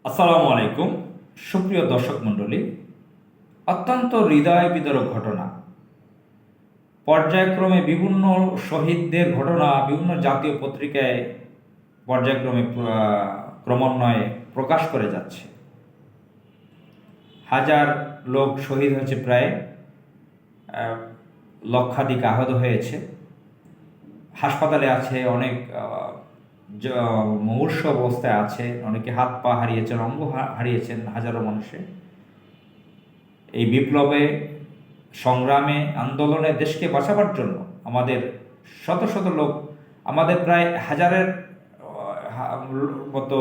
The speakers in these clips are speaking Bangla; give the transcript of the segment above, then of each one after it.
আসসালামু আলাইকুম। সুপ্রিয় দর্শক মণ্ডলী, অত্যন্ত হৃদয় বিদারক ঘটনা। পর্যায়ক্রমে বিভিন্ন শহীদদের ঘটনা বিভিন্ন জাতীয় পত্রিকায় পর্যায়ক্রমে ক্রমান্বয়ে প্রকাশ করে যাচ্ছে। হাজার লোক শহীদ হয়েছে, প্রায় লক্ষাধিক আহত হয়েছে। হাসপাতালে আছে অনেক, মুমূর্ষু অবস্থায় আছে অনেকে, হাত পা হারিয়েছেন, অঙ্গ হারিয়েছেন হাজারো মানুষে। এই বিপ্লবে, সংগ্রামে, আন্দোলনে দেশকে বাঁচাবার জন্য আমাদের শত শত লোক, আমাদের প্রায় হাজারের মতো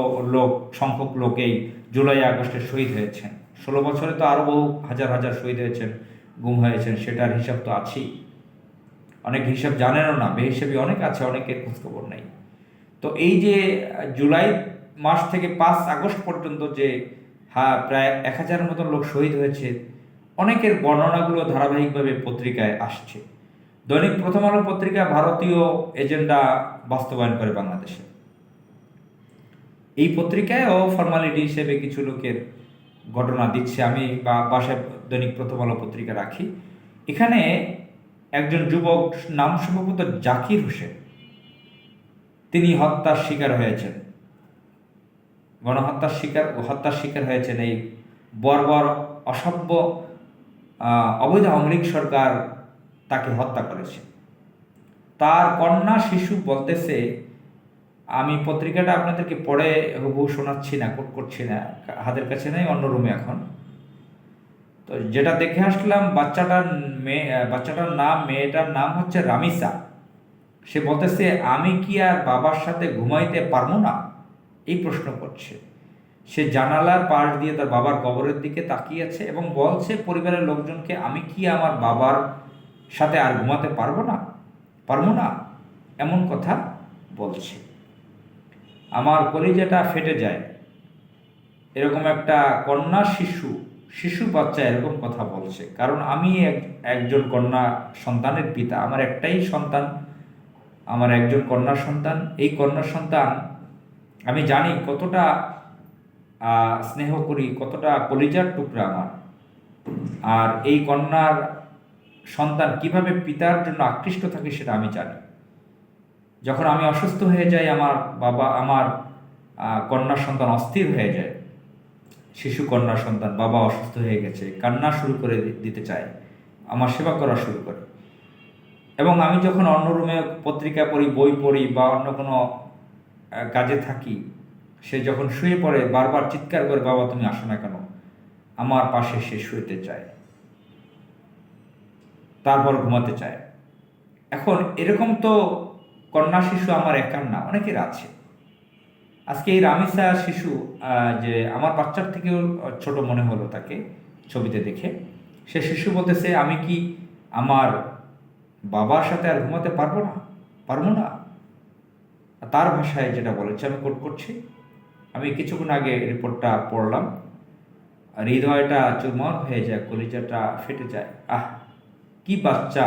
সংখ্যক লোক এই জুলাই আগস্টে শহীদ হয়েছেন। 16 বছরে তো আরও বহু হাজার হাজার শহীদ হয়েছেন, গুম হয়েছেন, সেটার হিসাব তো আছেই। অনেক হিসাব জানেনও না, বেহিসাবি অনেক আছে, অনেকের খোঁজখবর নেই। তো এই যে জুলাই মাস থেকে 5 আগস্ট পর্যন্ত যে প্রায় 1000-এর মতো লোক শহীদ হয়েছে, অনেকের বর্ণনাগুলো ধারাবাহিকভাবে পত্রিকায় আসছে। দৈনিক প্রথম আলো পত্রিকা ভারতীয় এজেন্ডা বাস্তবায়ন করে বাংলাদেশে। এই পত্রিকায়ও ফর্মালিটি হিসেবে কিছু লোকের ঘটনা দিচ্ছে। আমি বাসায় দৈনিক প্রথম আলো পত্রিকা রাখি। এখানে একজন যুবক, নাম সম্ভবত জাকির হোসেন, তিনি হত্যার শিকার হয়েছেন, হত্যার শিকার হয়েছেন। এই বর্বর অসভ্য অবৈধ আওয়ামী লীগ সরকার তাকে হত্যা করেছে। তার কন্যা শিশু বলতেছে, আমি পত্রিকাটা আপনাদেরকে পড়ে হুবহু শোনাচ্ছি না, কোট করছি না, হাতের কাছে নেই, অন্য রুমে এখন। তো যেটা দেখে আসলাম, বাচ্চাটার নাম, মেয়েটার নাম হচ্ছে রামিসা। সে বলতেছে, আমি কি আর বাবার সাথে ঘুমাইতে পারবো না, এই প্রশ্ন করছে। সে জানালার পাশ দিয়ে তার বাবার কবরের দিকে তাকিয়ে আছে এবং বলছে পরিবারের লোকজনকে, আমি কি আমার বাবার সাথে আর ঘুমাতে পারবো না, এমন কথা বলছে। আমার কলিজাটা ফেটে যায়। এরকম একটা কন্যা শিশু বাচ্চা এরকম কথা বলছে। কারণ আমি একজন কন্যা সন্তানের পিতা, আমার একটাই সন্তান, আমার একজন কন্যা সন্তান। এই কন্যা সন্তান, আমি জানি কতটা স্নেহ করি, কতটা কলিজার টুকরা আমার। আর এই কন্যার সন্তান কিভাবে পিতার জন্য আকৃষ্ট থাকে সেটা আমি জানি। যখন আমি অসুস্থ হয়ে যাই, আমার কন্যা সন্তান অস্থির হয়ে যায়। শিশু কন্যা সন্তান, বাবা অসুস্থ হয়ে গেছে, কান্না শুরু করে দিতে চায়, আমার সেবা করা শুরু করে। এবং আমি যখন অন্য রুমে পত্রিকা পড়ি, বই পড়ি বা অন্য কোনো কাজে থাকি, সে যখন শুয়ে পড়ে বারবার চিৎকার করে, বাবা তুমি আসো না কেন, আমার পাশে সে শুতে চায়, তারপর ঘুমাতে চায়। এখন এরকম তো কন্যা শিশু আমার একার না, অনেকের আছে। আজকে এই রামিসা শিশু, যে আমার বাচ্চার থেকেও ছোট মনে হলো তাকে ছবিতে দেখে, সে শিশু বলতেছে, আমি কি আমার বাবার সাথে আর ঘুমাতে পারবো না। তার ভাষায় যেটা বলেছে আমি কোট করছি। আমি কিছুক্ষণ আগে রিপোর্টটা পড়লাম, হৃদয়টা চুরমার হয়ে যায়, কলিজাটা ফেটে যায়। কি বাচ্চা!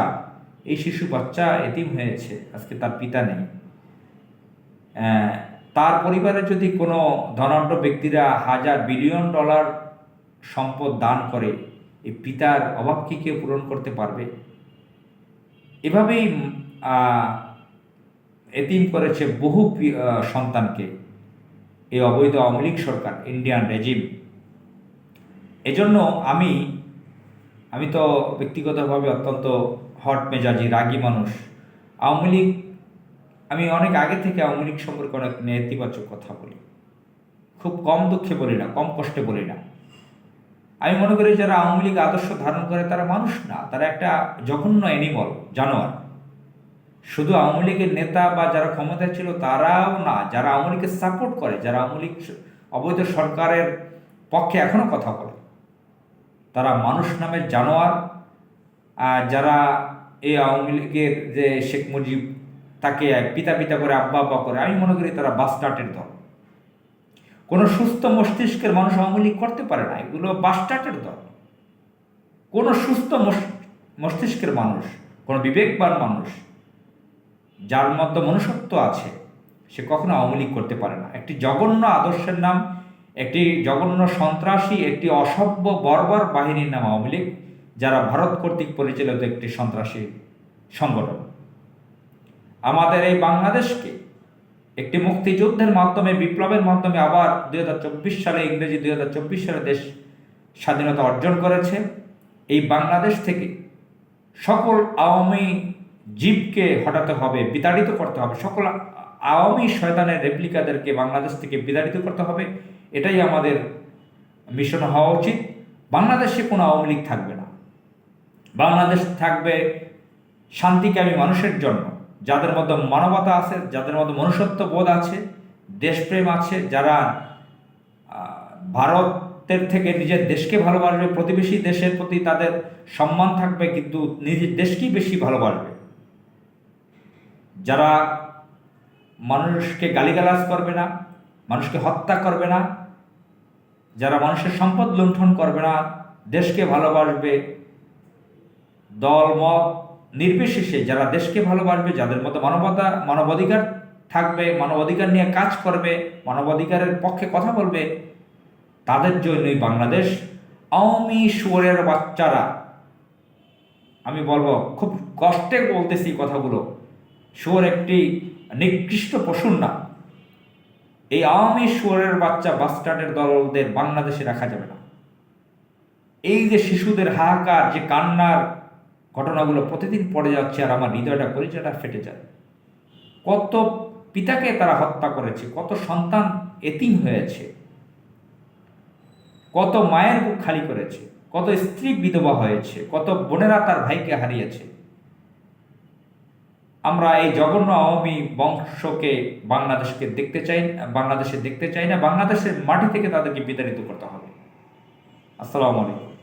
এই শিশু বাচ্চা এতিম হয়েছে, আজকে তার পিতা নেই। তার পরিবারে যদি কোনো ধনাঢ্য ব্যক্তিরা $1,000 বিলিয়ন সম্পদ দান করে, এই পিতার অভাব কি কেউ পূরণ করতে পারবে? এভাবেই এতিম করেছে বহু সন্তানকে এই অবৈধ আওয়ামী লীগ সরকার, ইন্ডিয়ান রেজিম। এজন্য আমি তো ব্যক্তিগতভাবে অত্যন্ত হট মেজাজি, রাগী মানুষ। আওয়ামী লীগ, আমি অনেক আগে থেকে আওয়ামী লীগ সম্পর্কে অনেক নেতিবাচক কথা বলি, খুব কম দুঃখে বলি না, কম কষ্টে বলি না। আমি মনে করি যারা আওয়ামী লীগ আদর্শ ধারণ করে তারা মানুষ না, তারা একটা জঘন্য অ্যানিমাল, জানোয়ার। শুধু আওয়ামী লীগের নেতা বা যারা ক্ষমতায় ছিল তারাও না, যারা আওয়ামী লীগকে সাপোর্ট করে, যারা আওয়ামী লীগ অবৈধ সরকারের পক্ষে এখনো কথা বলে, তারা মানুষ নামের জানোয়ার। যারা এই আওয়ামী লীগের, যে শেখ মুজিব তাকে পিতা করে, আব্বা করে, আমি মনে করি তারা বাস্টার্টের দল। কোনো সুস্থ মস্তিষ্কের মানুষ আওয়ামী লীগ করতে পারে না, এগুলো বাস্টার্টের দল। কোনো সুস্থ মস্তিষ্কের মানুষ, কোনো বিবেকবান মানুষ, যার মধ্যে মনুষ্যত্ব আছে, সে কখনো আওয়ামী লীগ করতে পারে না। একটি জঘন্য আদর্শের নাম একটি জঘন্য সন্ত্রাসী, একটি অসভ্য বর্বর বাহিনীর নাম আওয়ামী লীগ, যারা ভারত কর্তৃক পরিচালিত একটি সন্ত্রাসী সংগঠন। আমাদের এই বাংলাদেশকে একটি মুক্তিযুদ্ধের মাধ্যমে, বিপ্লবের মাধ্যমে আবার 2024 সালে, ইংরেজি 2024 সালে দেশ স্বাধীনতা অর্জন করেছে। এই বাংলাদেশ থেকে সকল আওয়ামী জীবকে হটাতে হবে, বিতাড়িত করতে হবে, সকল আওয়ামী শয়তানের রেপ্লিকাদেরকে বাংলাদেশ থেকে বিতাড়িত করতে হবে। এটাই আমাদের মিশন হওয়া উচিত। বাংলাদেশে কোনো আওয়ামী লীগ থাকবে না। বাংলাদেশ থাকবে শান্তিকামী মানুষের জন্য, যাদের মধ্যে মানবতা আছে, যাদের মধ্যে মনুষ্যত্ব বোধ আছে, দেশপ্রেম আছে, যারা ভারতের থেকে নিজের দেশকে ভালোবাসবে, প্রতিবেশী দেশের প্রতি তাদের সম্মান থাকবে, কিন্তু নিজের দেশকেই বেশি ভালোবাসবে, যারা মানুষকে গালিগালাজ করবে না, মানুষকে হত্যা করবে না, যারা মানুষের সম্পদ লুণ্ঠন করবে না, দেশকে ভালোবাসবে, দল মত নির্বিশেষে যারা দেশকে ভালোবাসবে, যাদের মধ্যে মানবাধিকার থাকবে, মানবাধিকার নিয়ে কাজ করবে, মানবাধিকারের পক্ষে কথা বলবে, তাদের জন্যই বাংলাদেশ। আওয়ামী শুয়োরের বাচ্চারা, আমি বলবো, খুব কষ্টে বলতেছি কথাগুলো, শুয়োর একটি নিকৃষ্ট পশুর নাম। এই আওয়ামী শুয়োরের বাচ্চা বাস্টার্ডের দলদের বাংলাদেশে রাখা যাবে না। এই যে শিশুদের হাহাকার, যে কান্নার ঘটনাগুলো প্রতিদিন পড়ে যাচ্ছে, আর আমার হৃদয়টা, পরিচয়টা ফেটে যায়। কত পিতাকে তারা হত্যা করেছে, কত সন্তান এতিম হয়েছে, কত মায়ের বুক খালি করেছে, কত স্ত্রী বিধবা হয়েছে, কত বোনেরা তার ভাইকে হারিয়েছে। আমরা এই জঘন্য আওয়ামী বংশকে বাংলাদেশে দেখতে চাই না। বাংলাদেশের মাটি থেকে তাদেরকে বিতাড়িত করতে হবে। আসসালামু আলাইকুম।